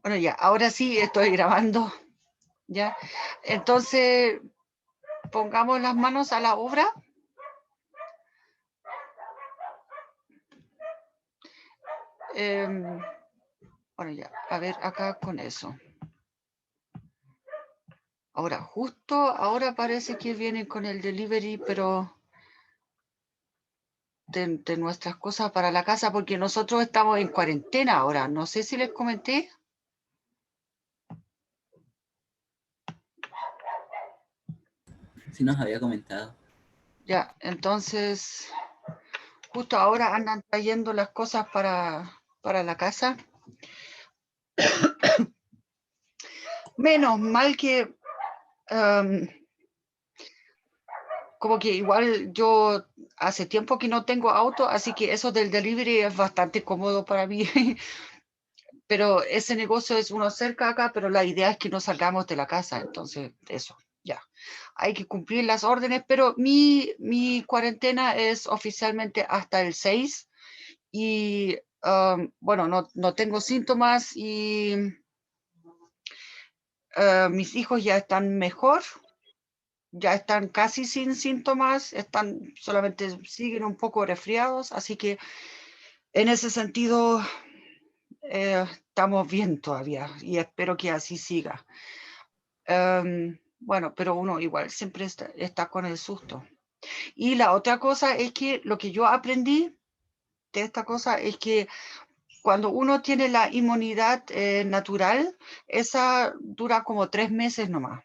Bueno, ya, ahora sí estoy grabando, ¿ya? Entonces, pongamos las manos a la obra. Bueno, ya, a ver acá con eso. Ahora, justo ahora parece que vienen con el delivery, pero de nuestras cosas para la casa, porque nosotros estamos en cuarentena ahora. No sé si les comenté. Sí nos había comentado. Ya, entonces, justo ahora andan trayendo las cosas para la casa. Menos mal que como que igual yo hace tiempo que no tengo auto, así que eso del delivery es bastante cómodo para mí. Pero ese negocio es uno cerca acá, pero la idea es que no salgamos de la casa, entonces eso, ya. Hay que cumplir las órdenes, pero mi cuarentena es oficialmente hasta el 6 y bueno, no tengo síntomas y mis hijos ya están mejor, ya están casi sin síntomas, están solamente siguen un poco resfriados, así que en ese sentido estamos bien todavía y espero que así siga. Bueno, pero uno igual siempre está con el susto. Y la otra cosa es que lo que yo aprendí de esta cosa es que cuando uno tiene la inmunidad natural, esa dura como 3 meses nomás.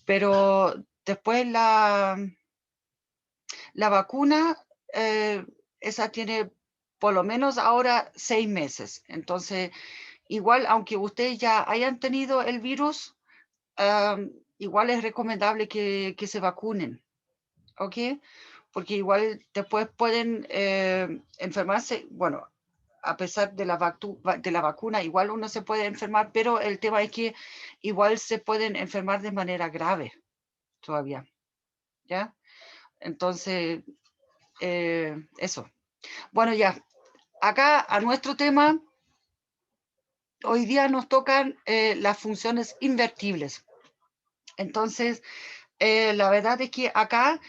Pero después la vacuna, esa tiene por lo menos ahora 6 meses. Entonces, igual, aunque ustedes ya hayan tenido el virus, igual es recomendable que se vacunen, ¿ok? Porque igual después pueden enfermarse, bueno, a pesar de de la vacuna, igual uno se puede enfermar, pero el tema es que igual se pueden enfermar de manera grave todavía, ¿ya? Entonces, eso. Bueno, ya, acá a nuestro tema, hoy día nos tocan las funciones invertibles. Entonces, la verdad es que acá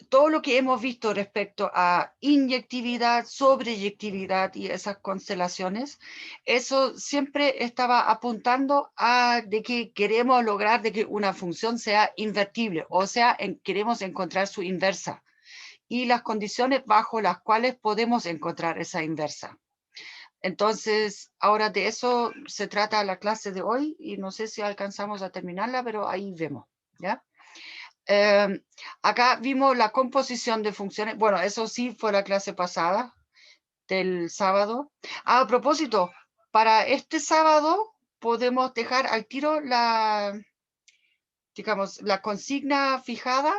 todo lo que hemos visto respecto a inyectividad, sobreyectividad y esas constelaciones, eso siempre estaba apuntando a de que queremos lograr de que una función sea invertible, o sea, queremos encontrar su inversa y las condiciones bajo las cuales podemos encontrar esa inversa. Entonces, ahora de eso se trata la clase de hoy y no sé si alcanzamos a terminarla, pero ahí vemos, ¿ya? Acá vimos la composición de funciones. Bueno, eso sí fue la clase pasada, del sábado. A propósito, para este sábado podemos dejar al tiro digamos, la consigna fijada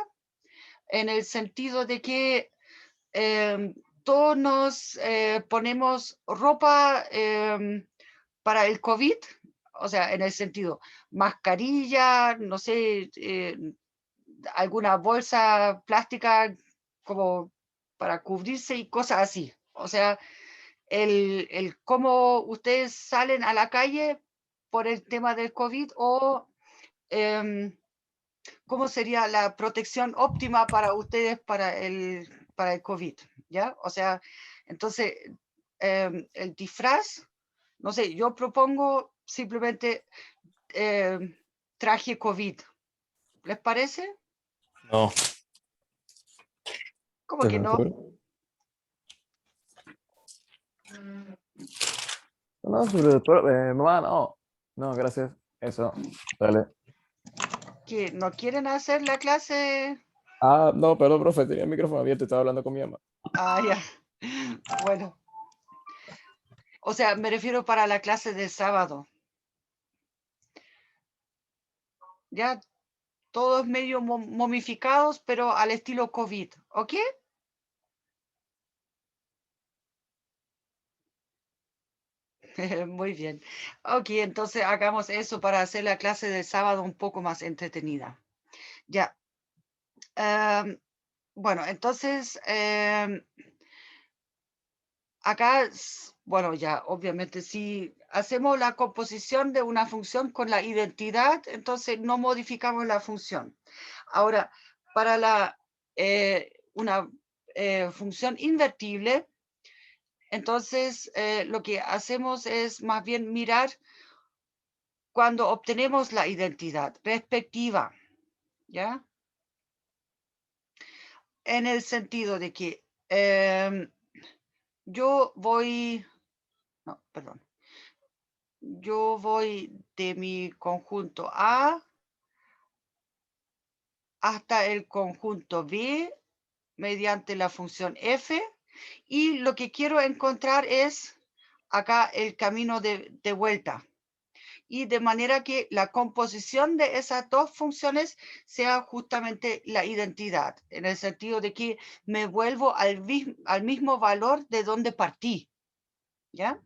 en el sentido de que todos nos ponemos ropa para el COVID, o sea, en el sentido, mascarilla, no sé, alguna bolsa plástica como para cubrirse y cosas así. O sea, el cómo ustedes salen a la calle por el tema del COVID o em, cómo sería la protección óptima para ustedes para el COVID, ¿ya? O sea, entonces, el disfraz, no sé, yo propongo simplemente traje COVID. ¿Les parece? No, ¿Cómo ¿estás que no? seguro? No, pero, mamá, no. No, gracias. Eso, dale. ¿Que no quieren hacer la clase? Ah, no, perdón, profe, tenía el micrófono abierto, estaba hablando con mi mamá. Ah, ya. Bueno, o sea, me refiero para la clase del sábado. Ya todos medio momificados, pero al estilo COVID, ¿ok? Muy bien. Ok, entonces hagamos eso para hacer la clase del sábado un poco más entretenida. Ya. Bueno, entonces acá, bueno, ya, obviamente, si hacemos la composición de una función con la identidad, entonces no modificamos la función. Ahora, para una función invertible, entonces lo que hacemos es más bien mirar cuando obtenemos la identidad respectiva, ¿ya? En el sentido de que yo voy de mi conjunto A hasta el conjunto B mediante la función f, y lo que quiero encontrar es acá el camino de vuelta. Y de manera que la composición de esas dos funciones sea justamente la identidad, en el sentido de que me vuelvo al mismo valor de donde partí, ¿ya?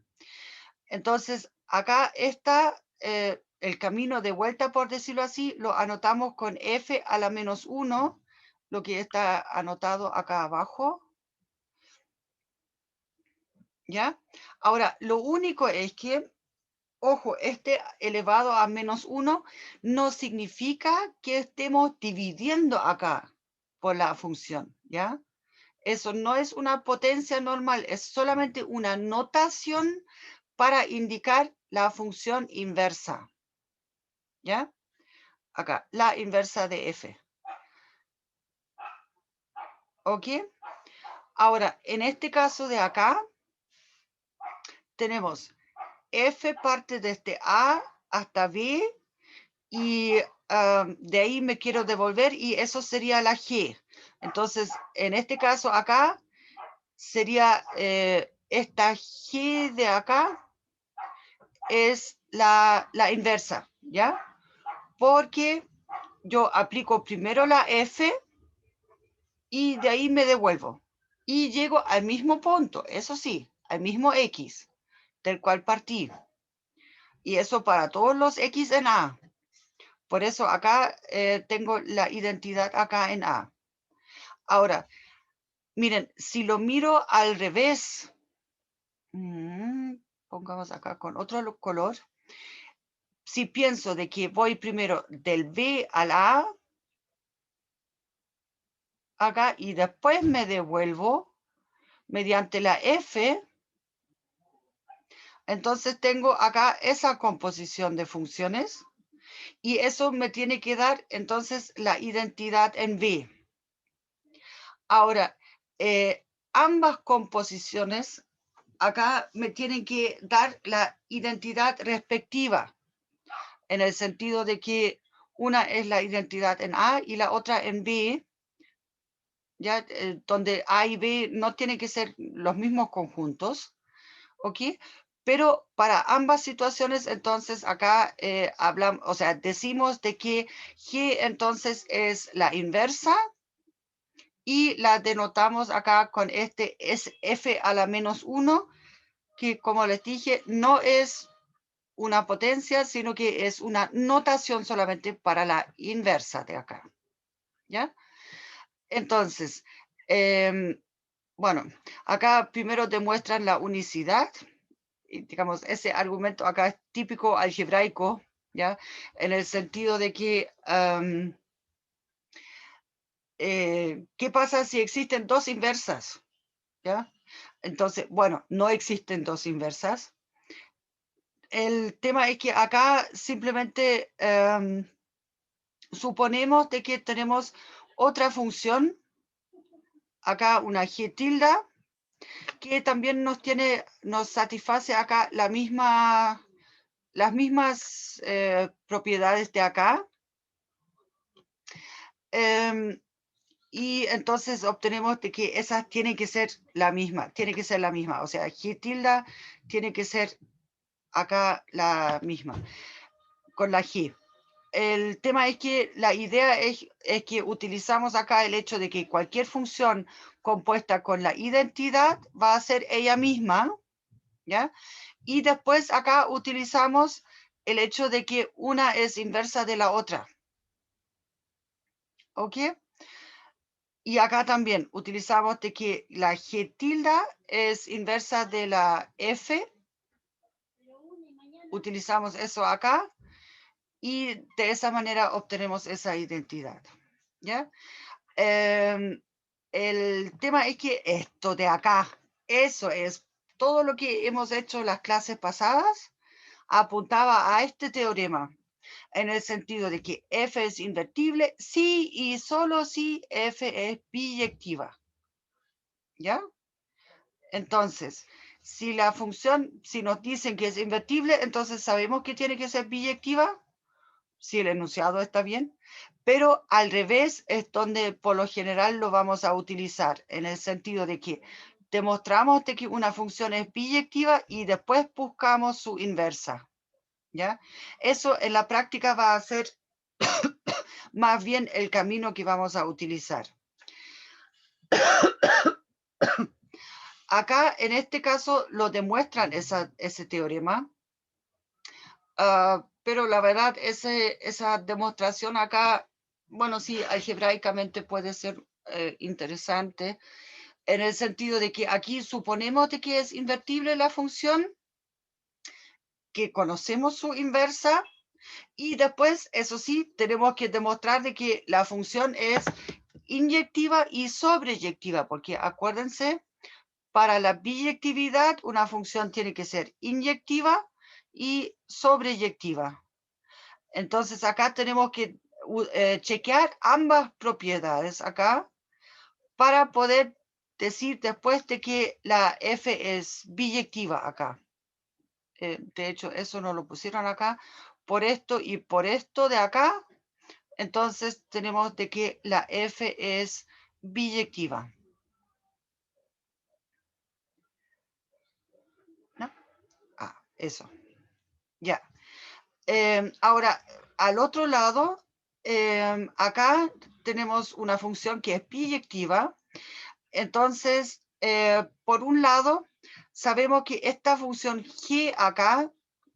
Entonces, acá está el camino de vuelta, por decirlo así, lo anotamos con f a la menos 1, lo que está anotado acá abajo, ¿ya? Ahora, lo único es que, ojo, este elevado a menos 1 no significa que estemos dividiendo acá por la función, ¿ya? Eso no es una potencia normal, es solamente una notación para indicar la función inversa, ¿ya? Acá, la inversa de f. ¿Ok? Ahora, en este caso de acá, tenemos f parte desde A hasta B, y de ahí me quiero devolver, y eso sería la G. Entonces, en este caso acá, sería esta G de acá, es la inversa, ¿ya? Porque yo aplico primero la F, y de ahí me devuelvo. Y llego al mismo punto, eso sí, al mismo X, del cual partí. Y eso para todos los X en A. Por eso acá tengo la identidad acá en A. Ahora, miren, si lo miro al revés, pongamos acá con otro color. Si pienso de que voy primero del B al A, acá, y después me devuelvo mediante la F, entonces tengo acá esa composición de funciones, y eso me tiene que dar entonces la identidad en B. Ahora, ambas composiciones acá me tienen que dar la identidad respectiva, en el sentido de que una es la identidad en A y la otra en B, ya, donde A y B no tienen que ser los mismos conjuntos, ¿ok? Pero para ambas situaciones, entonces acá hablamos, o sea, decimos de que G entonces es la inversa, y la denotamos acá con este es f a la menos 1, que como les dije, no es una potencia, sino que es una notación solamente para la inversa de acá, ¿ya? Entonces, bueno, acá primero demuestran la unicidad, y digamos, ese argumento acá es típico algebraico, ¿ya? En el sentido de que, ¿qué pasa si existen dos inversas? ¿Ya? Entonces, bueno, no existen dos inversas. El tema es que acá simplemente suponemos de que tenemos otra función, acá una G tilde, que también nos satisface acá las mismas propiedades de acá. Y entonces obtenemos de que esa tiene que ser la misma, o sea, G tilde tiene que ser acá la misma, con la G. El tema es que la idea es que utilizamos acá el hecho de que cualquier función compuesta con la identidad va a ser ella misma, ¿ya? Y después acá utilizamos el hecho de que una es inversa de la otra. ¿Ok? Y acá también utilizamos de que la G tilde es inversa de la F. Utilizamos eso acá y de esa manera obtenemos esa identidad. ¿Ya? El tema es que esto de acá, eso es todo lo que hemos hecho en las clases pasadas, apuntaba a este teorema, en el sentido de que F es invertible si y solo si F es biyectiva. ¿Ya? Entonces, si la función, si nos dicen que es invertible, entonces sabemos que tiene que ser biyectiva, si el enunciado está bien, pero al revés es donde por lo general lo vamos a utilizar, en el sentido de que demostramos de que una función es biyectiva y después buscamos su inversa. ¿Ya? Eso en la práctica va a ser más bien el camino que vamos a utilizar. Acá, en este caso, lo demuestran ese teorema, pero la verdad, esa demostración acá, bueno, sí, algebraicamente puede ser interesante, en el sentido de que aquí suponemos de que es invertible la función, que conocemos su inversa, y después, eso sí, tenemos que demostrar de que la función es inyectiva y sobreyectiva, porque acuérdense, para la biyectividad una función tiene que ser inyectiva y sobreyectiva. Entonces acá tenemos que chequear ambas propiedades acá para poder decir después de que la F es biyectiva acá. De hecho, eso no lo pusieron acá. Por esto y por esto de acá, entonces tenemos de que la F es biyectiva. ¿No? Eso. Ya. Ahora, al otro lado, acá tenemos una función que es biyectiva. Entonces, por un lado, sabemos que esta función G acá,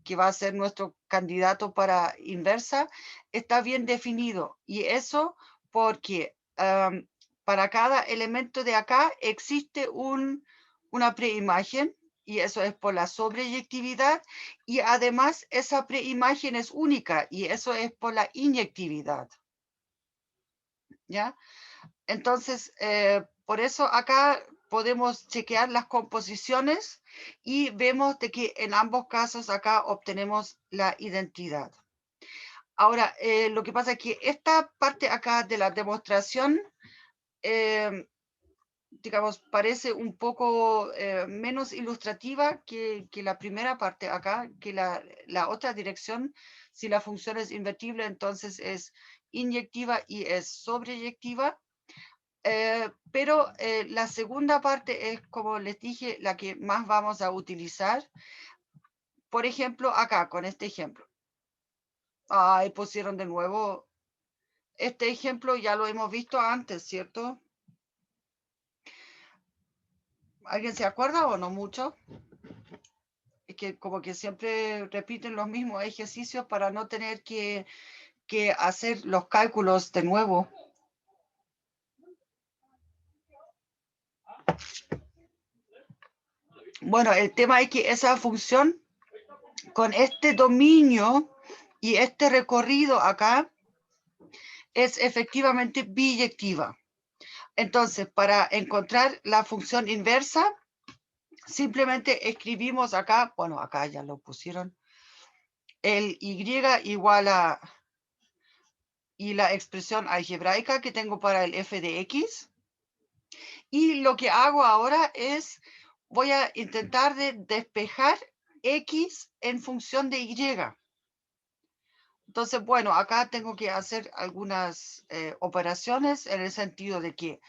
que va a ser nuestro candidato para inversa, está bien definido. Y eso porque para cada elemento de acá existe una preimagen, y eso es por la sobreyectividad, y además esa preimagen es única, y eso es por la inyectividad. ¿Ya? Entonces, por eso acá podemos chequear las composiciones y vemos de que en ambos casos acá obtenemos la identidad. Ahora, lo que pasa es que esta parte acá de la demostración, digamos, parece un poco menos ilustrativa que la primera parte acá, que la otra dirección. Si la función es invertible, entonces es inyectiva y es sobreyectiva. Pero la segunda parte es, como les dije, la que más vamos a utilizar. Por ejemplo, acá, con este ejemplo. Ahí pusieron de nuevo. Este ejemplo ya lo hemos visto antes, ¿cierto? ¿Alguien se acuerda o no mucho? Es que como que siempre repiten los mismos ejercicios para no tener que hacer los cálculos de nuevo. Bueno, el tema es que esa función con este dominio y este recorrido acá es efectivamente biyectiva. Entonces, para encontrar la función inversa, simplemente escribimos acá, bueno, acá ya lo pusieron, el y igual a, y la expresión algebraica que tengo para el f de x. Y lo que hago ahora es, voy a intentar de despejar x en función de y. Entonces, bueno, acá tengo que hacer algunas operaciones en el sentido de que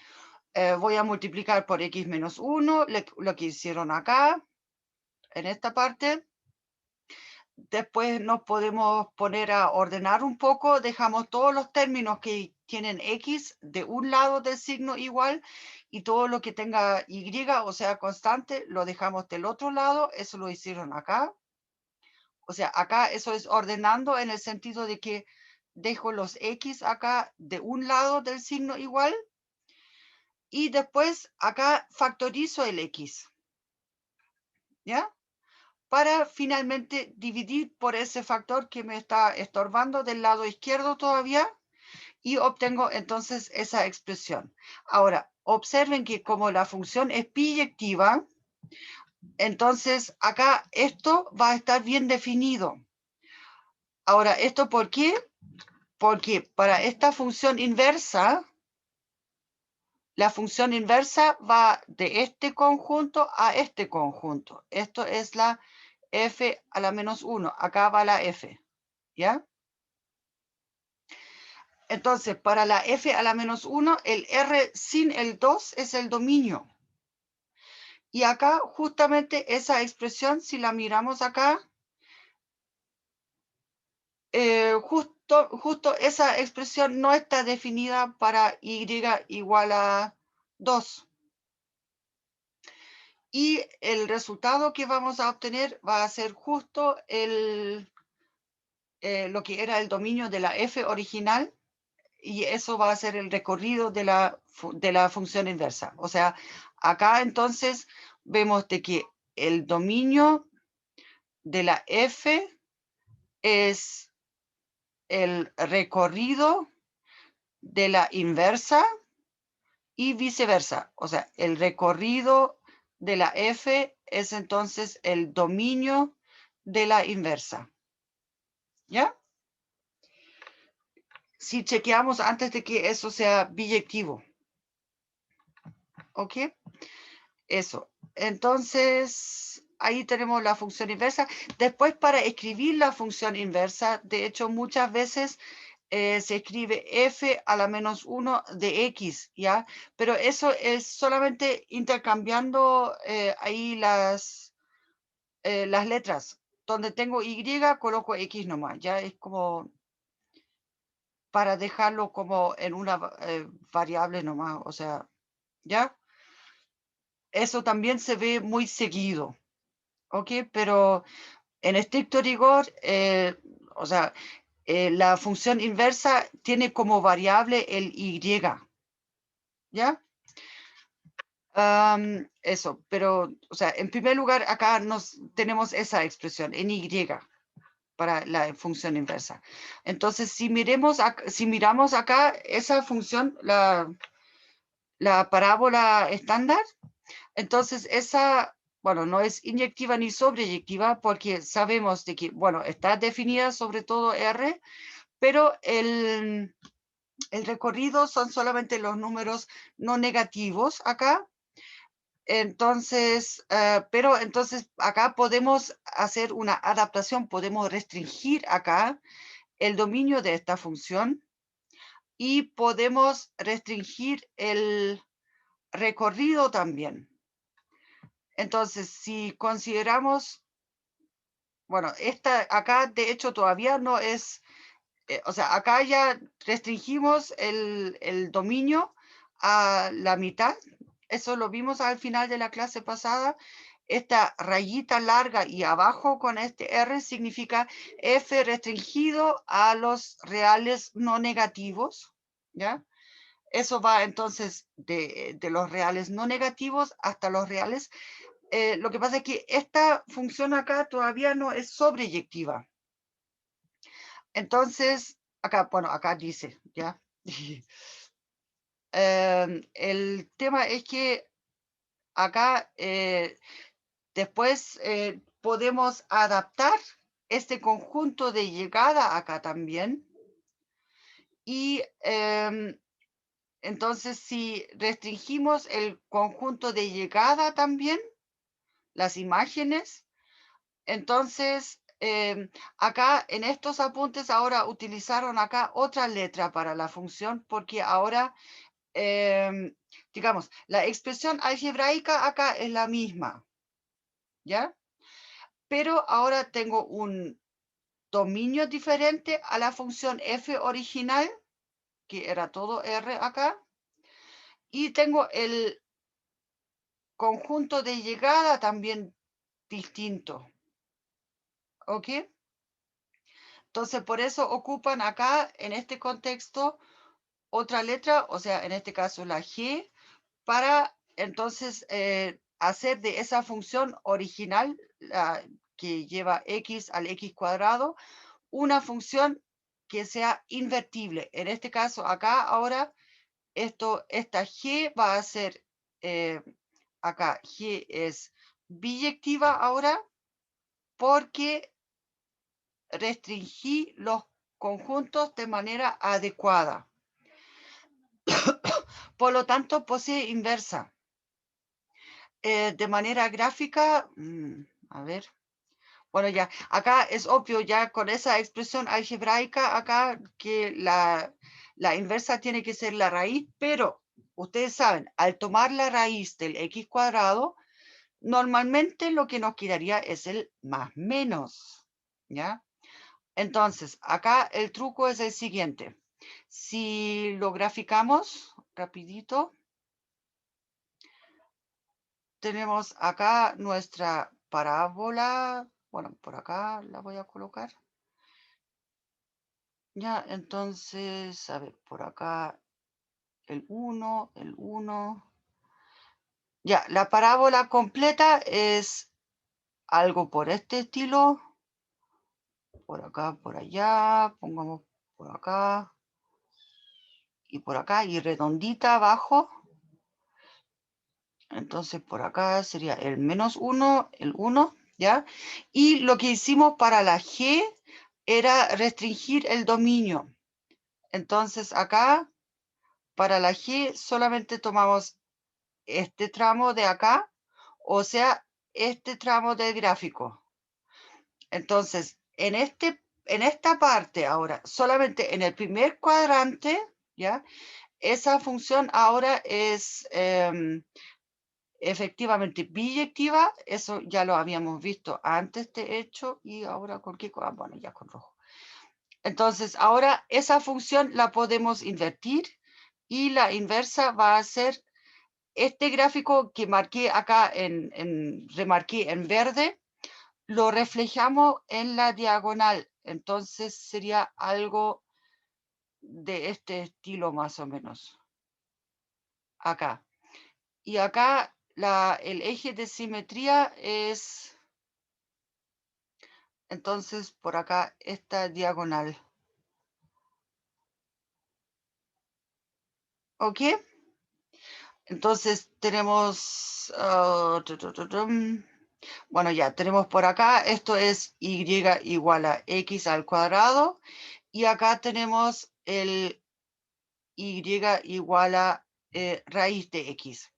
voy a multiplicar por x menos 1, lo que hicieron acá, en esta parte. Después nos podemos poner a ordenar un poco, dejamos todos los términos que tienen x de un lado del signo igual y todo lo que tenga y, o sea, constante, lo dejamos del otro lado. Eso lo hicieron acá. O sea, acá eso es ordenando en el sentido de que dejo los x acá de un lado del signo igual. y después acá factorizo el X, ¿ya? Para finalmente dividir por ese factor que me está estorbando del lado izquierdo todavía y obtengo entonces esa expresión. Ahora, observen que como la función es biyectiva, entonces acá esto va a estar bien definido. Ahora, ¿esto por qué? Porque para esta función inversa, la función inversa va de este conjunto a este conjunto. Esto es la f a la menos 1. Acá va la f, ¿ya? Entonces, para la f a la menos 1, el r sin el 2 es el dominio. Y acá, justamente, esa expresión, si la miramos acá, justo esa expresión no está definida para y igual a 2. Y el resultado que vamos a obtener va a ser justo lo que era el dominio de la f original, y eso va a ser el recorrido de la función inversa. O sea, acá entonces vemos de que el dominio de la f es el recorrido de la inversa y viceversa. O sea, el recorrido de la f es entonces el dominio de la inversa. ¿Ya? Si chequeamos antes de que eso sea biyectivo. ¿Ok? Eso. Entonces, ahí tenemos la función inversa. Después, para escribir la función inversa, de hecho, muchas veces se escribe f a la menos 1 de x, ¿ya? Pero eso es solamente intercambiando ahí las letras. Donde tengo y, coloco x nomás, ¿ya? Es como para dejarlo como en una variable nomás, o sea, ¿ya? Eso también se ve muy seguido, ¿ok? Pero en estricto rigor, o sea, la función inversa tiene como variable el y, ¿ya? Eso, pero, o sea, en primer lugar, acá tenemos esa expresión, en y, para la función inversa. Entonces, si miramos acá esa función, la parábola estándar, entonces esa, bueno, no es inyectiva ni sobreyectiva porque sabemos de que, bueno, está definida sobre todo R, pero el recorrido son solamente los números no negativos acá. Entonces, pero entonces acá podemos hacer una adaptación, podemos restringir acá el dominio de esta función y podemos restringir el recorrido también. Entonces, si consideramos, bueno, esta acá de hecho todavía no es, o sea, acá ya restringimos el dominio a la mitad. Eso lo vimos al final de la clase pasada. Esta rayita larga y abajo con este R significa F restringido a los reales no negativos, ¿ya? Eso va entonces de los reales no negativos hasta los reales. Lo que pasa es que esta función acá todavía no es sobreyectiva. Entonces, acá, bueno, acá dice, ¿ya? El tema es que acá después podemos adaptar este conjunto de llegada acá también. Y entonces, si restringimos el conjunto de llegada también, las imágenes, entonces acá en estos apuntes ahora utilizaron acá otra letra para la función porque ahora, digamos, la expresión algebraica acá es la misma, ¿ya? Pero ahora tengo un dominio diferente a la función f original, que era todo R acá, y tengo el conjunto de llegada también distinto. ¿Ok? Entonces, por eso ocupan acá, en este contexto, otra letra, o sea, en este caso la G, para entonces hacer de esa función original que lleva x al x cuadrado una función que sea invertible. En este caso acá ahora esta g va a ser acá g es biyectiva ahora porque restringí los conjuntos de manera adecuada. Por lo tanto, posee inversa. De manera gráfica, a ver, bueno, ya, acá es obvio ya con esa expresión algebraica acá que la inversa tiene que ser la raíz, pero ustedes saben, al tomar la raíz del x cuadrado, normalmente lo que nos quedaría es el más menos, ¿ya? Entonces, acá el truco es el siguiente. Si lo graficamos rapidito, tenemos acá nuestra parábola. Bueno, por acá la voy a colocar. Ya, entonces, a ver, por acá el 1, el 1. Ya, la parábola completa es algo por este estilo. Por acá, por allá, pongamos por acá. Y por acá, y redondita abajo. Entonces por acá sería el menos 1, el 1, ¿ya? Y lo que hicimos para la G era restringir el dominio. Entonces acá, para la G, solamente tomamos este tramo de acá, o sea, este tramo del gráfico. Entonces, en esta parte ahora, solamente en el primer cuadrante, ¿ya? Esa función ahora es efectivamente biyectiva, eso ya lo habíamos visto antes de hecho, y ahora con qué cosa, bueno, ya con rojo. Entonces, ahora esa función la podemos invertir y la inversa va a ser este gráfico que marqué acá, remarqué en verde, lo reflejamos en la diagonal. Entonces sería algo de este estilo más o menos. Acá. Y acá el eje de simetría es, entonces, por acá, esta diagonal. ¿Ok? Entonces tenemos, bueno, ya tenemos por acá, esto es y igual a x al cuadrado, y acá tenemos el y igual a raíz de x.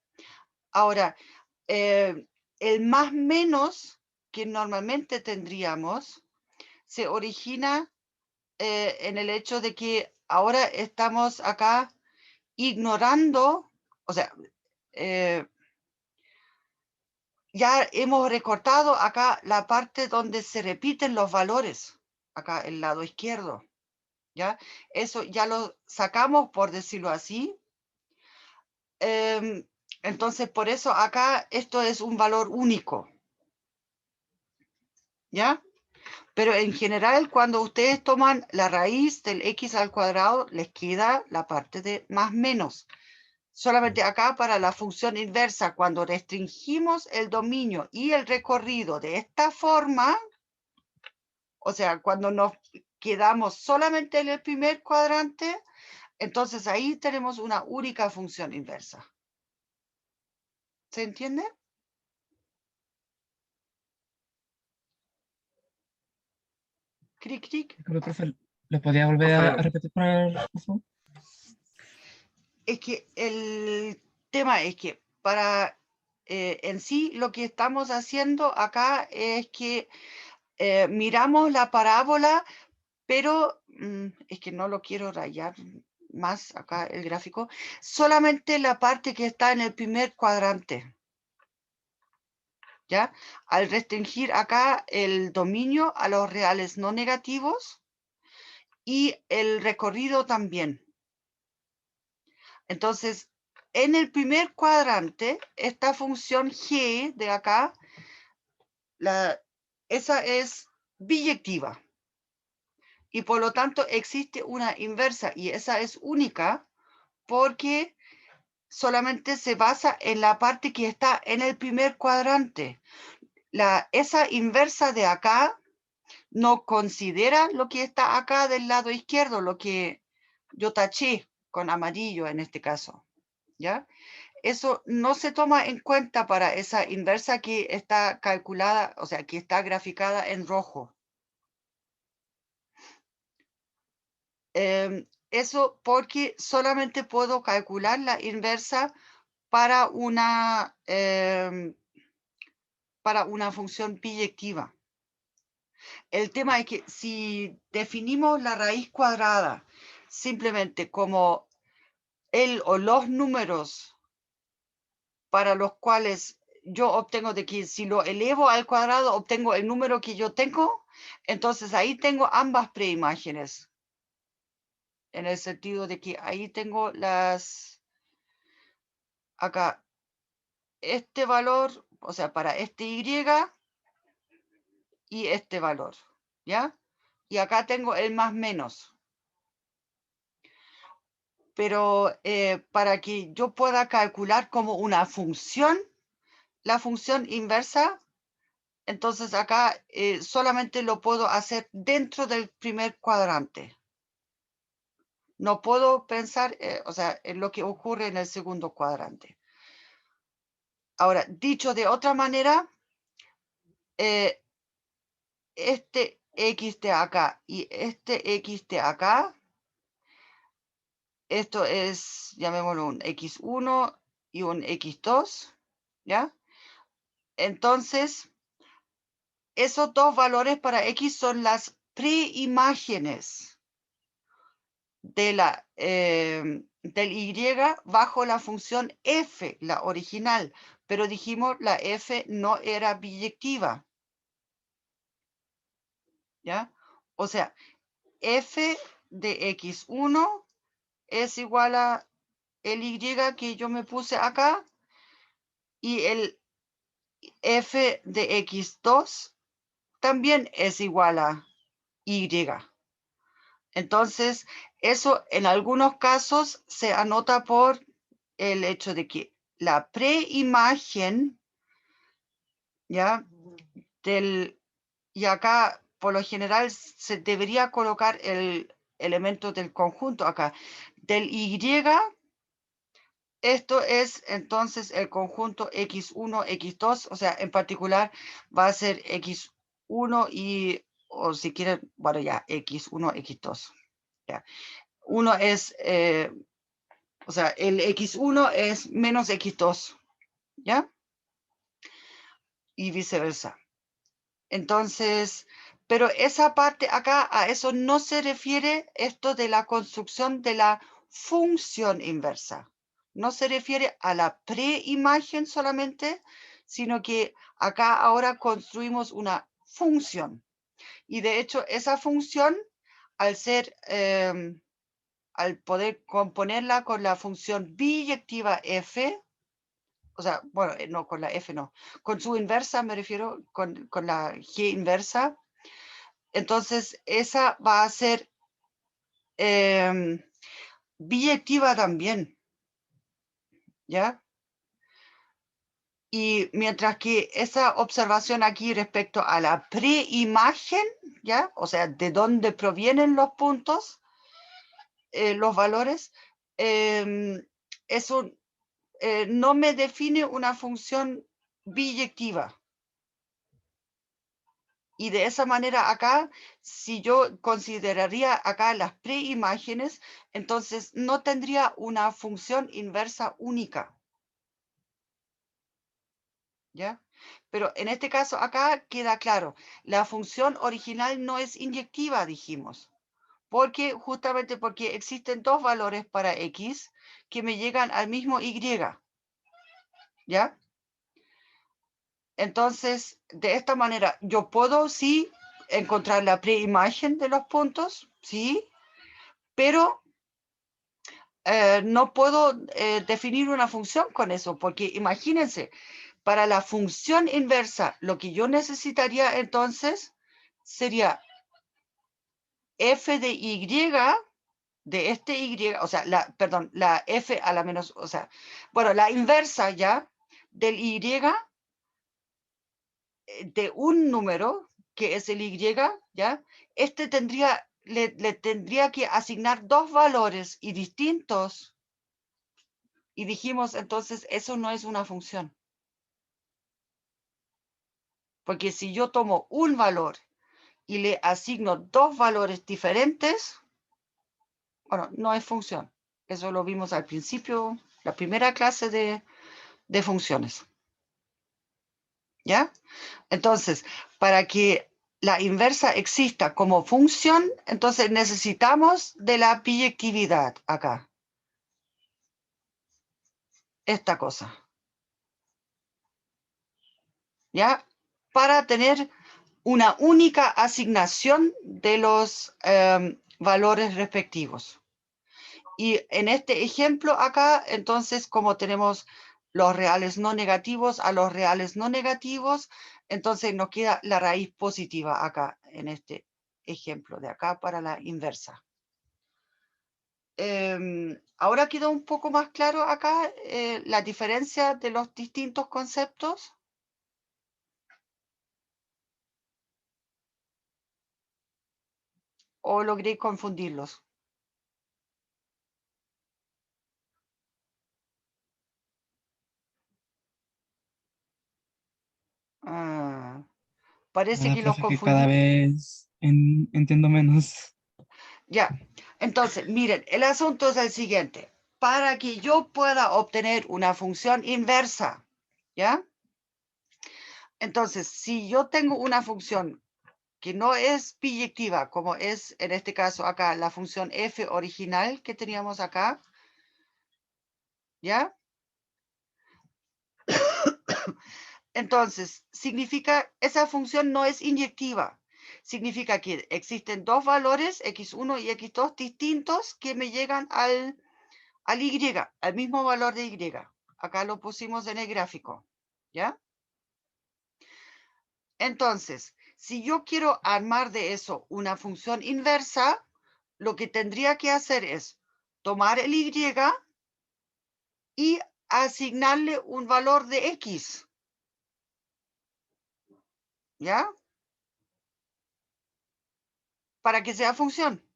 Ahora, el más menos que normalmente tendríamos se origina en el hecho de que ahora estamos acá ignorando, o sea, ya hemos recortado acá la parte donde se repiten los valores, acá el lado izquierdo, ¿ya? Eso ya lo sacamos, por decirlo así. Entonces, por eso acá esto es un valor único, ¿ya? Pero en general, cuando ustedes toman la raíz del x al cuadrado, les queda la parte de más menos. Solamente acá para la función inversa, cuando restringimos el dominio y el recorrido de esta forma, o sea, cuando nos quedamos solamente en el primer cuadrante, entonces ahí tenemos una única función inversa. ¿Se entiende? Cric, cric. Disculpe, profe, ¿lo podía volver a repetir, por favor? Es que el tema es que para en sí lo que estamos haciendo acá es que miramos la parábola, pero es que no lo quiero rayar más acá el gráfico, solamente la parte que está en el primer cuadrante. ¿Ya? Al restringir acá el dominio a los reales no negativos y el recorrido también. Entonces, en el primer cuadrante, esta función g de acá, esa es biyectiva. Y por lo tanto existe una inversa y esa es única porque solamente se basa en la parte que está en el primer cuadrante. Esa inversa de acá no considera lo que está acá del lado izquierdo, lo que yo taché con amarillo en este caso, ¿ya? Eso no se toma en cuenta para esa inversa que está calculada, o sea, que está graficada en rojo. Eso porque solamente puedo calcular la inversa para una función biyectiva. El tema es que si definimos la raíz cuadrada simplemente como el o los números para los cuales yo obtengo de que si lo elevo al cuadrado obtengo el número que yo tengo, entonces ahí tengo ambas preimágenes. En el sentido de que ahí tengo acá, este valor, o sea, para este Y y este valor, ¿ya? Y acá tengo el más menos. Pero para que yo pueda calcular como una función, la función inversa, entonces acá solamente lo puedo hacer dentro del primer cuadrante. No puedo pensar, o sea, en lo que ocurre en el segundo cuadrante. Ahora, dicho de otra manera, este X de acá y este X de acá, esto es, llamémoslo un X1 y un X2, ¿ya? Entonces, esos dos valores para X son las preimágenes de del Y bajo la función F, la original, pero dijimos la F no era biyectiva, ¿ya? O sea, F de X1 es igual a el Y que yo me puse acá y el F de X2 también es igual a Y. Entonces, eso en algunos casos se anota por el hecho de que la preimagen, ¿ya? Y acá, por lo general, se debería colocar el elemento del conjunto acá. Del Y, esto es entonces el conjunto X1, X2, o sea, en particular va a ser X1 o si quieren, bueno, ya, X1, X2. Ya. Uno es, o sea, el X1 es menos X2, ¿ya? Y viceversa. Entonces, pero esa parte acá, a eso no se refiere esto de la construcción de la función inversa. No se refiere a la preimagen solamente, sino que acá ahora construimos una función. Y de hecho, esa función, al ser, al poder componerla con la función biyectiva f, o sea, bueno, no, con la f no, con su inversa me refiero, con la g inversa, entonces esa va a ser biyectiva también, ¿ya? Y mientras que esa observación aquí respecto a la preimagen, ¿ya? O sea, de dónde provienen los puntos, los valores, eso no me define una función biyectiva. Y de esa manera acá, si yo consideraría acá las preimágenes, entonces no tendría una función inversa única. ¿Ya? Pero en este caso acá queda claro, la función original no es inyectiva, dijimos. Justamente porque existen dos valores para X que me llegan al mismo Y. ¿Ya? Entonces, de esta manera, yo puedo, sí, encontrar la preimagen de los puntos, sí, pero no puedo definir una función con eso, porque imagínense, para la función inversa, lo que yo necesitaría entonces sería f de y de este Y, o sea, perdón, la F a la menos, o sea, bueno, la inversa ya del Y de un número, que es el Y, ¿ya? Este le tendría que asignar dos valores y distintos. Y dijimos, entonces, eso no es una función. Porque si yo tomo un valor y le asigno dos valores diferentes, bueno, no es función. Eso lo vimos al principio, la primera clase de funciones. ¿Ya? Entonces, para que la inversa exista como función, entonces necesitamos de la biyectividad acá. Esta cosa. ¿Ya? Para tener una única asignación de los valores respectivos. Y en este ejemplo acá, entonces, como tenemos los reales no negativos a los reales no negativos, entonces nos queda la raíz positiva acá, en este ejemplo de acá para la inversa. Ahora quedó un poco más claro acá la diferencia de los distintos conceptos. ¿O logré confundirlos? Parece La que los profe, que cada confundí. vez entiendo menos. Ya, entonces, miren, el asunto es el siguiente. Para que yo pueda obtener una función inversa, ¿ya? Entonces, si yo tengo una función que no es biyectiva, como es en este caso acá la función f original que teníamos acá, ¿ya? Entonces, significa, esa función no es inyectiva. Significa que existen dos valores, x1 y x2 distintos, que me llegan al Y, al mismo valor de Y. Acá lo pusimos en el gráfico, ¿ya? Entonces, si yo quiero armar de eso una función inversa, lo que tendría que hacer es tomar el Y y asignarle un valor de X, ¿ya? Para que sea función.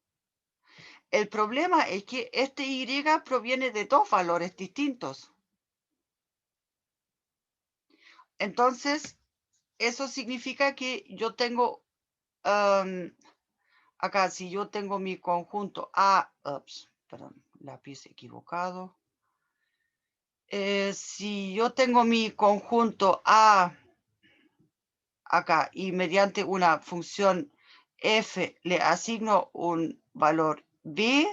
El problema es que este Y proviene de dos valores distintos. Entonces, eso significa que yo tengo, acá si yo tengo mi conjunto A, perdón, lápiz equivocado. Si yo tengo mi conjunto A acá y mediante una función f le asigno un valor b,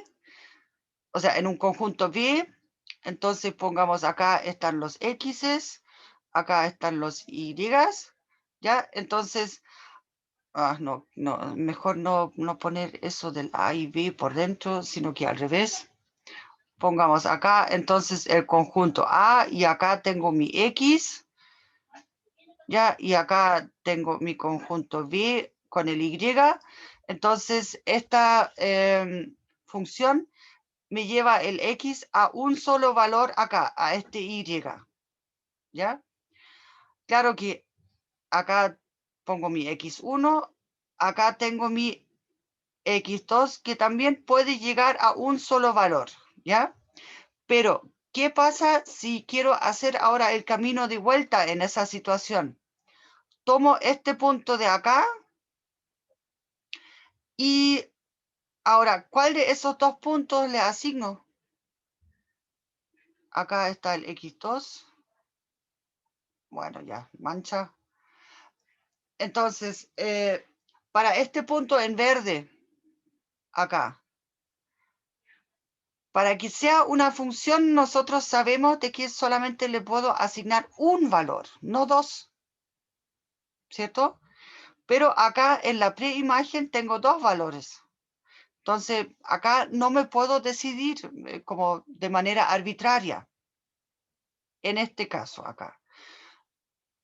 o sea, en un conjunto b, entonces pongamos acá están los x's, acá están los y, ¿ya? Entonces, no, mejor no poner eso del a y b por dentro, sino que al revés. Pongamos acá entonces el conjunto a y acá tengo mi x, ¿ya? Y acá tengo mi conjunto b con el y. Entonces, esta función me lleva el x a un solo valor acá, a este y, ¿ya? Claro que acá pongo mi x1, acá tengo mi x2, que también puede llegar a un solo valor, ¿ya? Pero, ¿qué pasa si quiero hacer ahora el camino de vuelta en esa situación? Tomo este punto de acá y ahora, ¿cuál de esos dos puntos le asigno? Acá está el x2. Bueno, ya, mancha. Entonces, para este punto en verde, acá, para que sea una función, nosotros sabemos de que solamente le puedo asignar un valor, no dos, ¿cierto? Pero acá en la preimagen tengo dos valores. Entonces, acá no me puedo decidir como de manera arbitraria. En este caso, acá.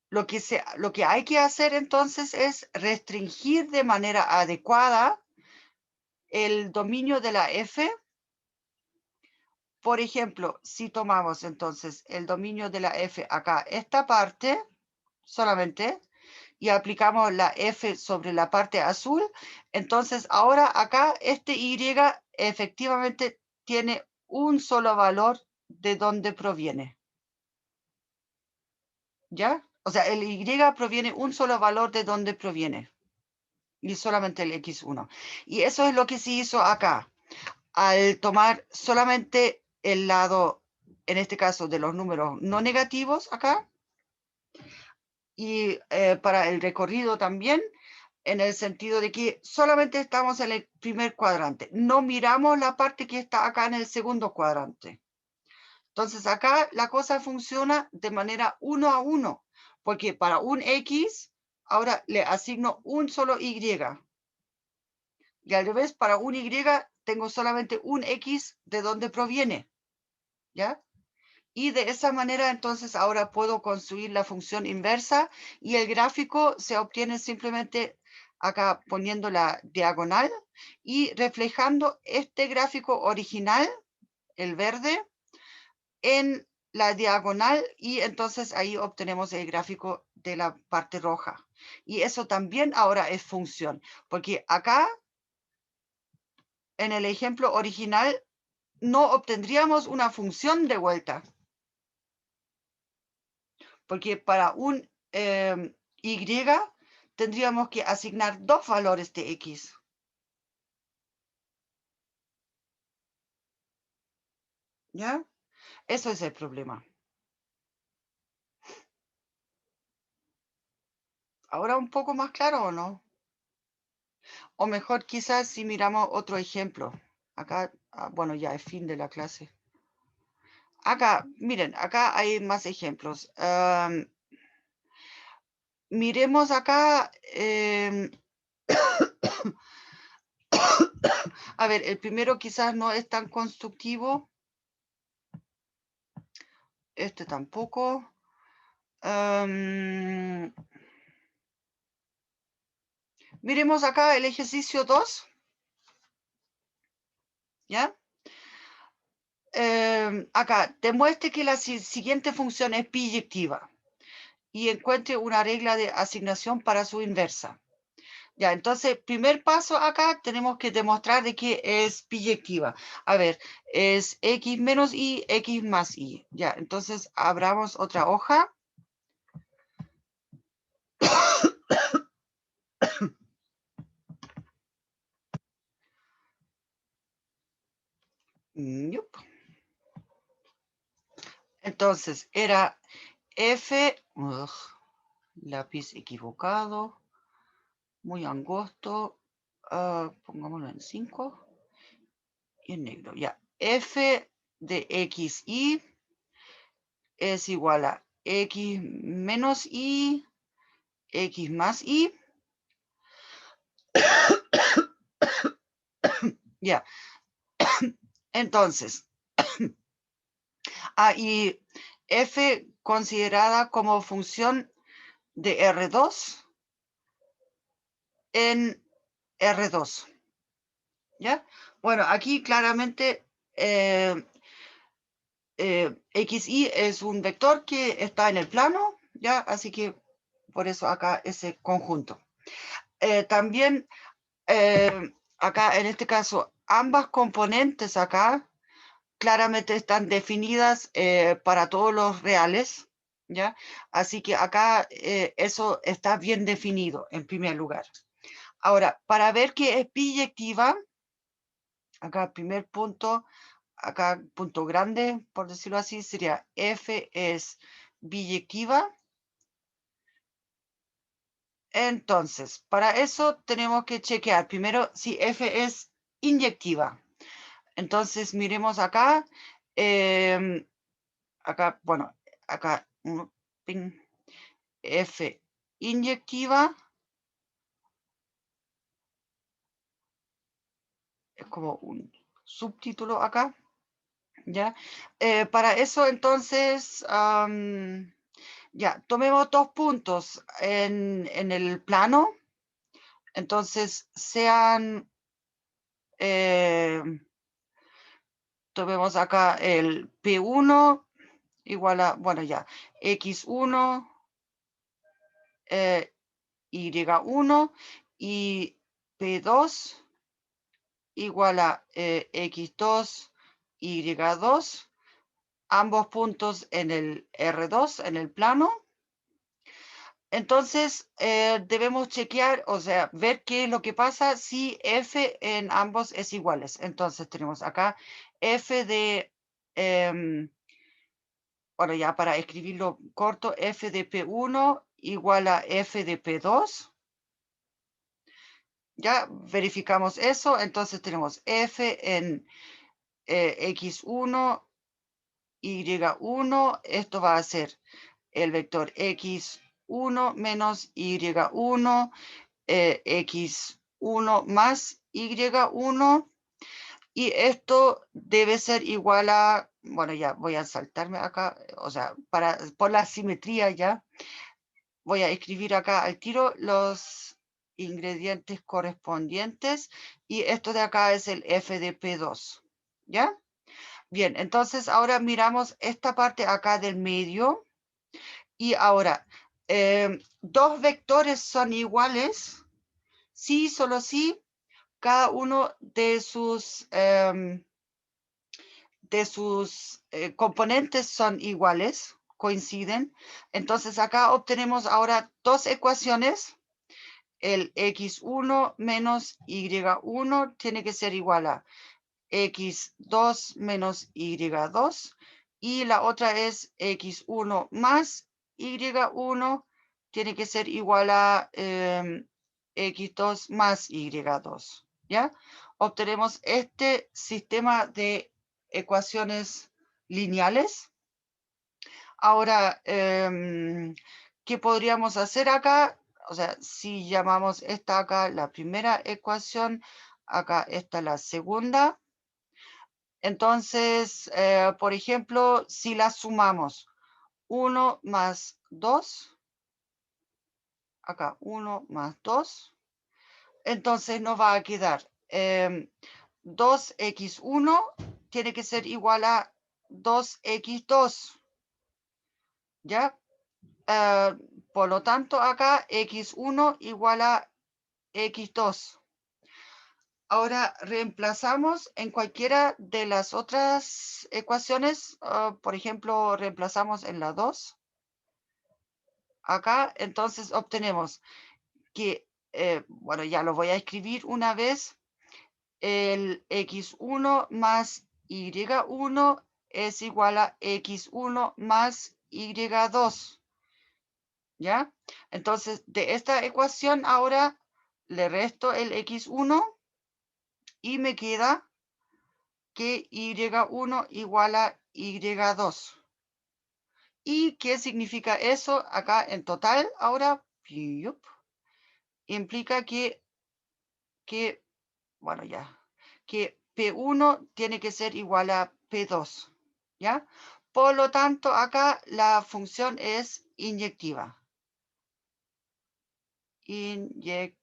Lo que hay que hacer entonces es restringir de manera adecuada el dominio de la F por ejemplo, si tomamos entonces el dominio de la f acá, esta parte solamente, y aplicamos la f sobre la parte azul, entonces ahora acá este y efectivamente tiene un solo valor de donde proviene. ¿Ya? O sea, el y proviene un solo valor de donde proviene. Y solamente el x1. Y eso es lo que se hizo acá. Al tomar solamente el lado, en este caso, de los números no negativos acá, y para el recorrido también, en el sentido de que solamente estamos en el primer cuadrante. No miramos la parte que está acá en el segundo cuadrante. Entonces acá la cosa funciona de manera 1 a 1, porque para un x, ahora le asigno un solo y. Y al revés, para un y tengo solamente un x de donde proviene. ¿Ya? Y de esa manera entonces ahora puedo construir la función inversa y el gráfico se obtiene simplemente acá poniendo la diagonal y reflejando este gráfico original, el verde, en la diagonal y entonces ahí obtenemos el gráfico de la parte roja. Y eso también ahora es función, porque acá en el ejemplo original no obtendríamos una función de vuelta. Porque para un y tendríamos que asignar dos valores de x. ¿Ya? Eso es el problema. ¿Ahora un poco más claro o no? O mejor quizás si miramos otro ejemplo. Acá, bueno, ya es fin de la clase. Acá, miren, acá hay más ejemplos. Miremos acá. A ver, el primero quizás no es tan constructivo. Este tampoco. Miremos acá el ejercicio 2. ¿Ya? Acá, demuestre que la siguiente función es biyectiva y encuentre una regla de asignación para su inversa. Ya, entonces, primer paso acá, tenemos que demostrar de que es biyectiva. A ver, es x menos y, x más y. Ya, entonces, abramos otra hoja. Yup. Entonces, era f, lápiz equivocado, muy angosto, pongámoslo en 5 y en negro, ya. F de xy es igual a x menos y, x más y. Ya. Entonces, y f considerada como función de R2 en R2. ¿Ya? Bueno, aquí claramente xy es un vector que está en el plano, ¿ya? Así que por eso acá ese conjunto. También acá en este caso ambas componentes acá claramente están definidas para todos los reales, ¿ya? Así que acá eso está bien definido en primer lugar. Ahora, para ver que es biyectiva, acá primer punto, acá punto grande, por decirlo así, sería f es biyectiva. Entonces, para eso tenemos que chequear primero si f es inyectiva. Entonces, miremos acá. Acá, bueno, acá, ping, F inyectiva. Es como un subtítulo acá. ¿Ya? Para eso, entonces, ya, tomemos 2 puntos en el plano. Entonces, sean... Tomemos acá el P1 igual a, bueno ya, X1, Y1 y P2 igual a X2, Y2, ambos puntos en el R2, en el plano. Entonces, debemos chequear, o sea, ver qué es lo que pasa si F en ambos es iguales. Entonces, tenemos acá F de, bueno, ya para escribirlo corto, F de P1 igual a F de P2. Ya verificamos eso, entonces tenemos F en X1, Y1, esto va a ser el vector X1 menos Y1, X1 más Y1, y esto debe ser igual a, bueno, ya voy a saltarme acá, o sea, por la simetría ya, voy a escribir acá al tiro los ingredientes correspondientes, y esto de acá es el F de P2, ¿ya? Bien, entonces ahora miramos esta parte acá del medio, y ahora, dos vectores son iguales, sí, solo sí, cada uno de sus componentes son iguales, coinciden. Entonces acá obtenemos ahora dos ecuaciones. El X1 menos Y1 tiene que ser igual a X2 menos Y2. Y la otra es X1 más Y1 tiene que ser igual a X2 más Y2. ¿Ya? Obtenemos este sistema de ecuaciones lineales. Ahora, ¿qué podríamos hacer acá? O sea, si llamamos esta acá la primera ecuación, acá esta la segunda. Entonces, por ejemplo, si la sumamos 1 más 2, acá 1 más 2, entonces nos va a quedar 2x1 tiene que ser igual a 2x2, ¿ya? Por lo tanto, acá x1 igual a x2. Ahora reemplazamos en cualquiera de las otras ecuaciones, por ejemplo, reemplazamos en la 2. Acá, entonces obtenemos que, bueno, ya lo voy a escribir una vez. El x1 más y1 es igual a x1 más y2. ¿Ya? Entonces, de esta ecuación ahora le resto el x1 y me queda que y1 igual a y2. ¿Y qué significa eso? Acá en total, ahora, implica que, bueno, ya, que P1 tiene que ser igual a P2, ¿ya? Por lo tanto, acá la función es inyectiva. Inyectiva.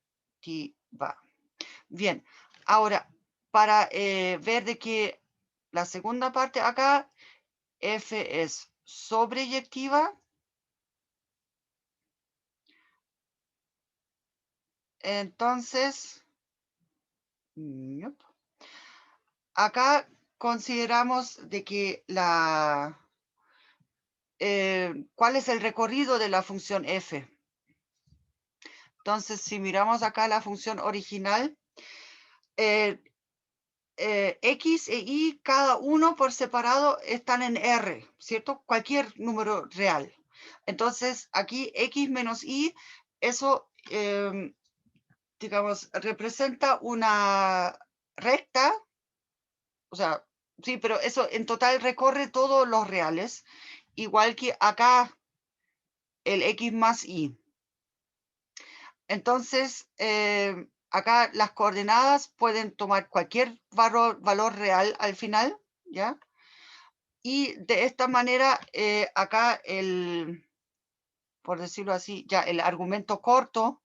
Bien, ahora, para ver de que la segunda parte acá, F es sobreyectiva. Entonces, acá consideramos de que ¿cuál es el recorrido de la función f? Entonces, si miramos acá la función original, x e y, cada uno por separado están en R, ¿cierto? Cualquier número real. Entonces, aquí x menos y, eso, digamos, representa una recta, o sea, sí, pero eso en total recorre todos los reales, igual que acá el x más y. Entonces, acá las coordenadas pueden tomar cualquier valor real al final, ¿ya? Y de esta manera, acá por decirlo así, ya el argumento corto,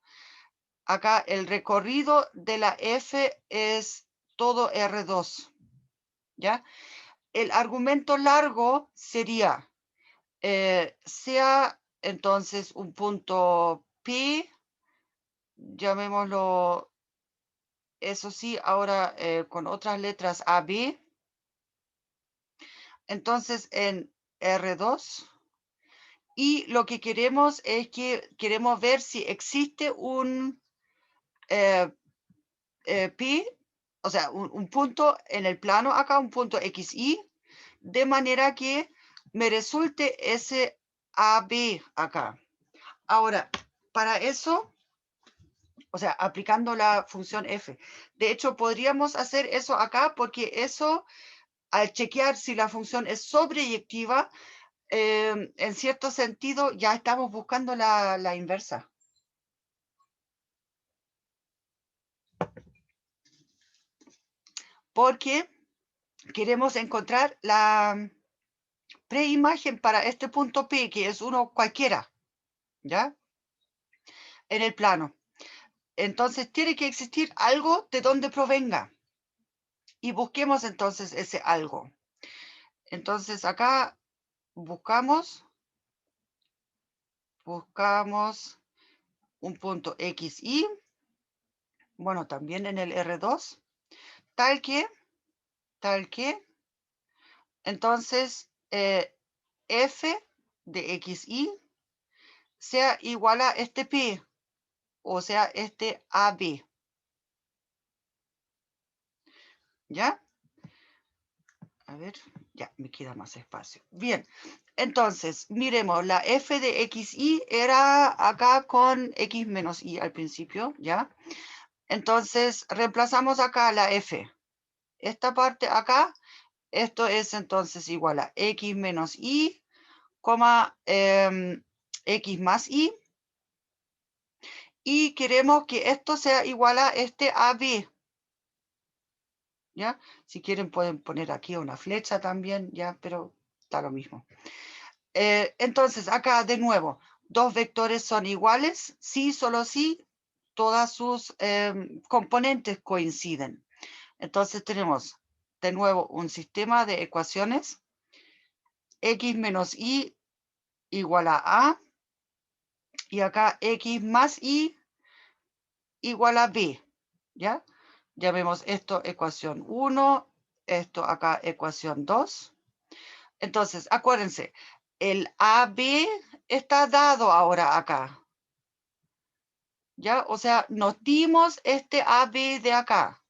acá el recorrido de la F es todo R2, ¿ya? el argumento largo sería, sea entonces un punto P, llamémoslo, eso sí, ahora con otras letras AB. Entonces en R2. Y lo que queremos es que queremos ver si existe un P, o sea, un punto en el plano acá, un punto XY, de manera que me resulte ese AB acá. Ahora, para eso, o sea, aplicando la función F, de hecho podríamos hacer eso acá porque eso, al chequear si la función es sobreyectiva, en cierto sentido ya estamos buscando la inversa. Porque queremos encontrar la preimagen para este punto P, que es uno cualquiera, ¿ya? En el plano. Entonces tiene que existir algo de donde provenga. Y busquemos entonces ese algo. Entonces acá buscamos un punto XY, bueno, también en el R2, tal que, entonces F de XY sea igual a este P, o sea, este AB. ¿Ya? A ver, ya, me queda más espacio. Bien, entonces, miremos, la F de XY era acá con X menos Y al principio, ¿ya? Entonces, reemplazamos acá la F. Esta parte acá, esto es entonces igual a X menos Y, coma X más Y. Y queremos que esto sea igual a este AB. ¿Ya? Si quieren pueden poner aquí una flecha también, ¿ya? Pero está lo mismo. Entonces, acá de nuevo, dos vectores son iguales, sí, solo si todas sus componentes coinciden. Entonces tenemos de nuevo un sistema de ecuaciones. X menos Y igual a. Y acá X más Y igual a B. ¿Ya? Llamemos esto ecuación 1, esto acá ecuación 2. Entonces, acuérdense, el AB está dado ahora acá. ¿Ya? O sea, nos dimos este AB de acá.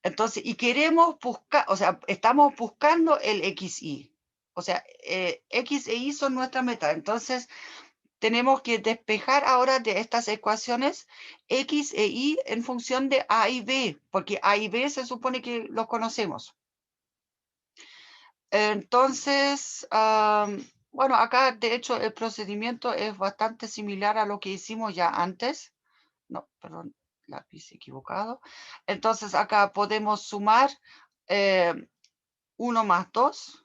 Entonces, y queremos buscar, o sea, estamos buscando el XY. O sea, X e Y son nuestra meta. Entonces, tenemos que despejar ahora de estas ecuaciones X e Y en función de A y B, porque A y B se supone que los conocemos. Entonces, bueno, acá de hecho el procedimiento es bastante similar a lo que hicimos ya antes. No, perdón, lápiz equivocado. Entonces acá podemos sumar 1 más 2.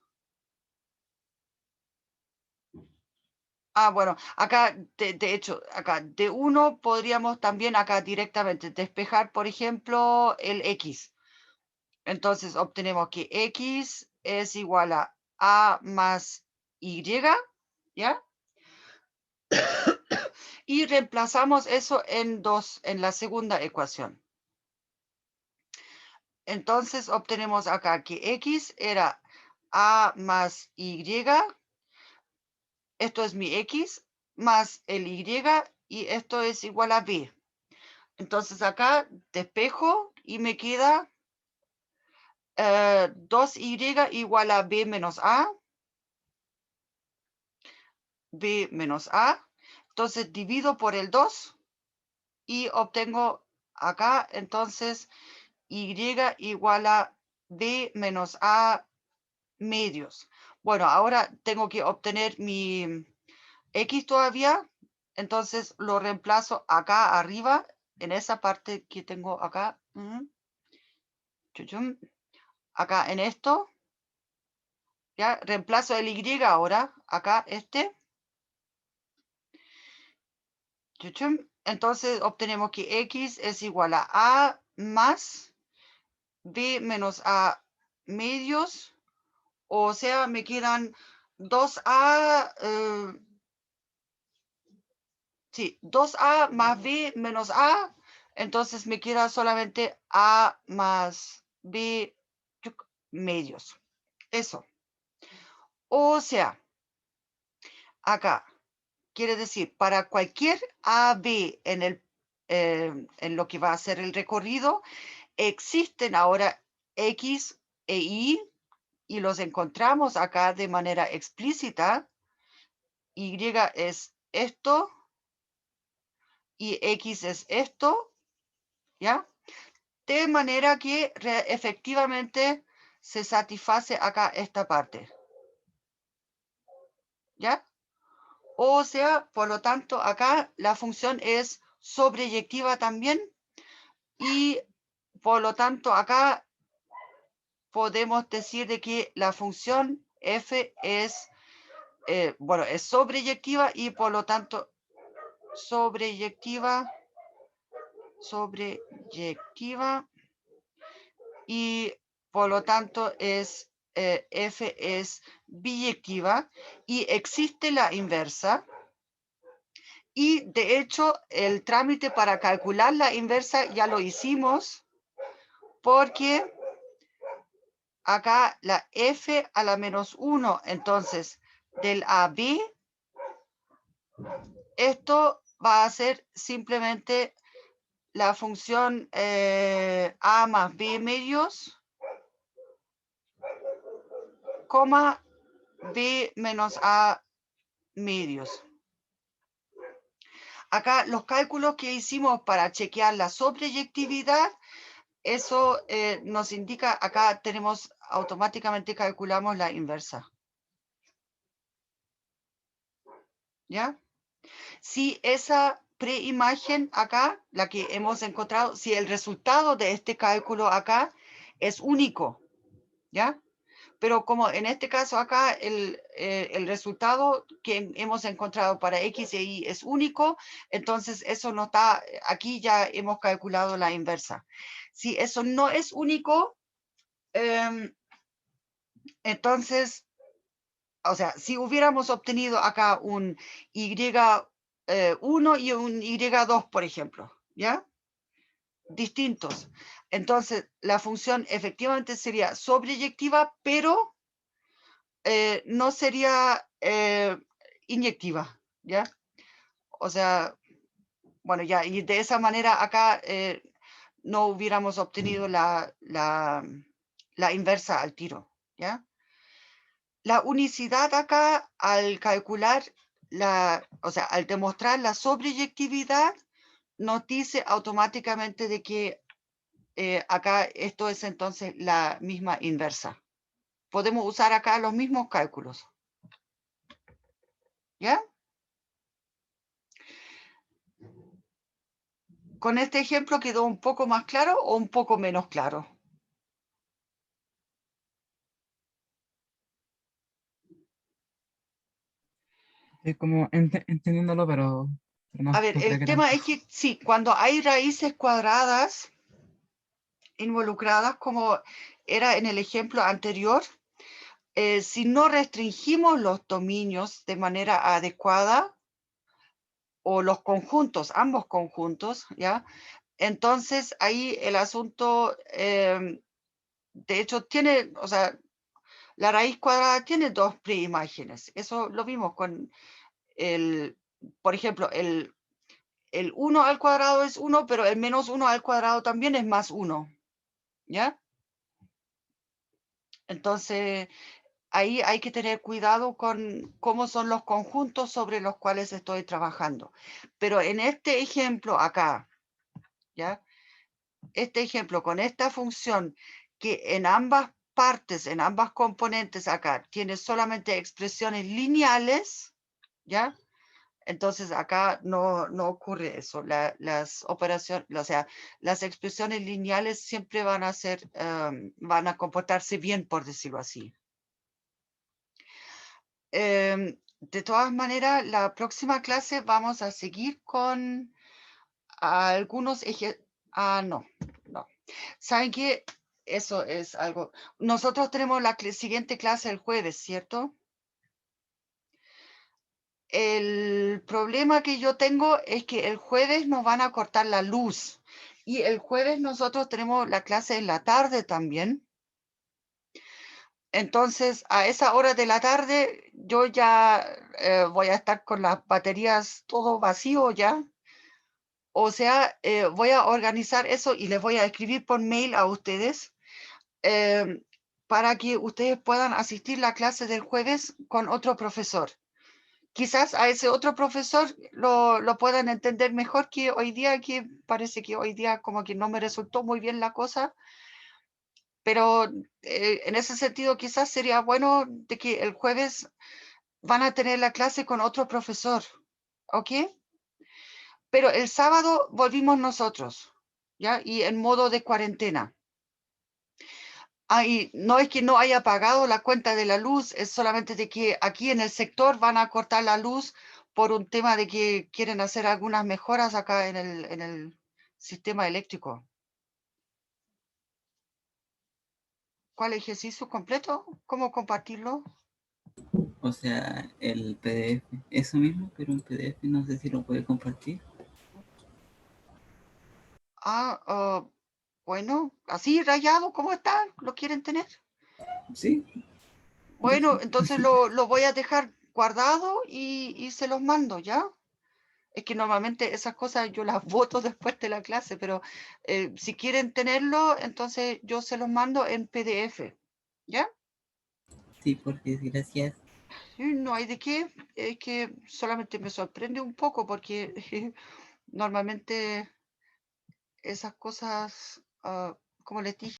Bueno, acá, de hecho, acá de 1 podríamos también acá directamente despejar, por ejemplo, el X. Entonces obtenemos que X es igual a más Y, ¿ya? Y reemplazamos eso en la segunda ecuación. Entonces obtenemos acá que X era A más Y, esto es mi X, más el Y, y esto es igual a B. Entonces acá despejo y me queda 2Y igual a B menos A. B menos A. Entonces divido por el 2 y obtengo acá entonces Y igual a B menos A medios. Bueno, ahora tengo que obtener mi X todavía, entonces lo reemplazo acá arriba, en esa parte que tengo acá. Acá en esto. Ya, reemplazo el Y ahora, acá este. Entonces obtenemos que X es igual a A más B menos A medios O sea, me quedan 2A, sí, 2A más B menos A, entonces me queda solamente A más B medios. Eso. O sea, acá, quiere decir, para cualquier AB en lo que va a ser el recorrido, existen ahora X e Y, y los encontramos acá de manera explícita. Y es esto, y X es esto, ¿ya? De manera que efectivamente se satisface acá esta parte, ¿ya? O sea, por lo tanto, acá la función es sobreyectiva también, y por lo tanto acá podemos decir de que la función f es, bueno, es sobreyectiva, y por lo tanto sobreyectiva, y por lo tanto es f es biyectiva, y existe la inversa. Y de hecho, el trámite para calcular la inversa ya lo hicimos, porque acá la f a la menos 1, entonces del AB, esto va a ser simplemente la función A más B medios, coma B menos A medios. Acá los cálculos que hicimos para chequear la sobreyectividad, eso nos indica, acá tenemos, automáticamente calculamos la inversa. ¿Ya? Si esa preimagen acá, la que hemos encontrado, si el resultado de este cálculo acá es único, ¿ya? Pero como en este caso acá el resultado que hemos encontrado para X e Y es único, entonces eso no está, aquí ya hemos calculado la inversa. Si eso no es único, entonces, o sea, si hubiéramos obtenido acá un Y1 y un Y2, por ejemplo, ¿ya? Distintos. Entonces, la función efectivamente sería sobreyectiva, pero no sería inyectiva, ¿ya? O sea, bueno, ya, y de esa manera acá no hubiéramos obtenido la inversa al tiro, ¿ya? La unicidad acá, al calcular o sea, al demostrar la sobreyectividad, nos dice automáticamente de que acá esto es entonces la misma inversa. Podemos usar acá los mismos cálculos. ¿Ya? ¿Con este ejemplo quedó un poco más claro o un poco menos claro? Estoy como entendiéndolo, pero no, A ver, no creo el que tema tanto. es que sí, cuando hay raíces cuadradas involucradas, como era en el ejemplo anterior, si no restringimos los dominios de manera adecuada, o los conjuntos, ambos conjuntos, ¿ya? Entonces ahí el asunto, de hecho, tiene, o sea, la raíz cuadrada tiene dos preimágenes. Eso lo vimos con por ejemplo, el 1 al cuadrado es 1, pero el menos 1 al cuadrado también es más 1, ¿ya? Entonces, ahí hay que tener cuidado con cómo son los conjuntos sobre los cuales estoy trabajando. Pero en este ejemplo acá, ¿ya? Este ejemplo con esta función que en ambas partes, en ambas componentes acá, tiene solamente expresiones lineales, ¿ya? Entonces acá no ocurre eso. Las operaciones, o sea, las expresiones lineales siempre van a ser, van a comportarse bien, por decirlo así. De todas maneras, la próxima clase vamos a seguir con algunos ejemplos. No. ¿Saben qué? Eso es algo. Nosotros tenemos la siguiente clase el jueves, ¿cierto? El problema que yo tengo es que el jueves nos van a cortar la luz y el jueves nosotros tenemos la clase en la tarde también. Entonces, a esa hora de la tarde, yo ya voy a estar con las baterías todo vacío ya. O sea, voy a organizar eso y les voy a escribir por mail a ustedes para que ustedes puedan asistir a la clase del jueves con otro profesor. Quizás a ese otro profesor lo puedan entender mejor que hoy día, que parece que hoy día como que no me resultó muy bien la cosa, pero en ese sentido quizás sería bueno de que el jueves van a tener la clase con otro profesor, ¿ok? Pero el sábado volvimos nosotros, ¿ya? Y en modo de cuarentena. Y no es que no haya pagado la cuenta de la luz, es solamente de que aquí en el sector van a cortar la luz por un tema de que quieren hacer algunas mejoras acá en el sistema eléctrico. ¿Cuál ejercicio completo? ¿Cómo compartirlo? O sea, el PDF, eso mismo, pero en PDF no sé si lo puede compartir. Bueno, así rayado, ¿cómo está? ¿Lo quieren tener? Sí, Bueno, sí. entonces lo voy a dejar guardado y se los mando, ¿ya? Es que normalmente esas cosas yo las voto después de la clase, pero si quieren tenerlo, entonces yo se los mando en PDF, ¿ya? Sí, porque gracias. Sí, no hay de qué, es que solamente me sorprende un poco porque normalmente esas cosas, como les dije,